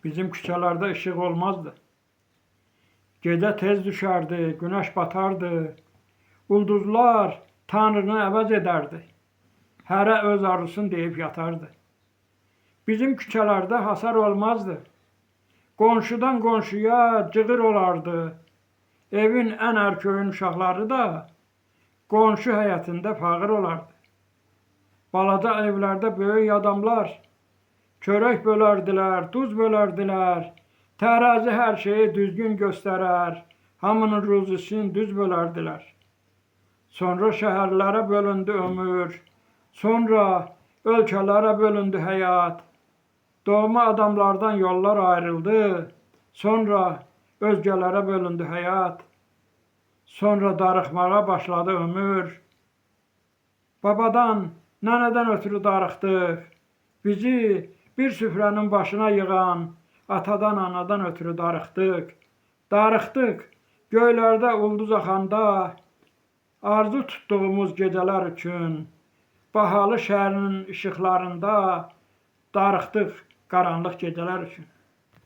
Bizim küçelerde ışık olmazdı. Gece tez düşerdi, güneş batardı. Ulduzlar Tanrını əvəz ederdi. Hərə öz arzusun deyip yatardı. Bizim küçelerde hasar olmazdı. Qonşudan qonşuya cığır olardı. Evin en erköyün uşaqları da qonşu həyətində fağır olardı. Balaca evlərdə böyük adamlar çörək bölərdilər, duz bölərdilər. Terazi her şeyi düzgün göstərer. Hamının ruzisini düz bölərdilər. Sonra şehirlere bölündü ömür. Sonra ölkəlere bölündü hayat. Doğma adamlardan yollar ayrıldı. Sonra özgəlere bölündü hayat. Sonra darıxmağa başladı ömür. Babadan, nənədən ötürü darıxdıq. Bizi bir süfrənin başına yığan atadan, anadan ötürü darıxdıq. Darıxdıq göylərdə ulduz axanda, arzu tuttuğumuz gecələr üçün. Bahalı şəhərinin işıqlarında darıxdıq qaranlıq gecələr üçün.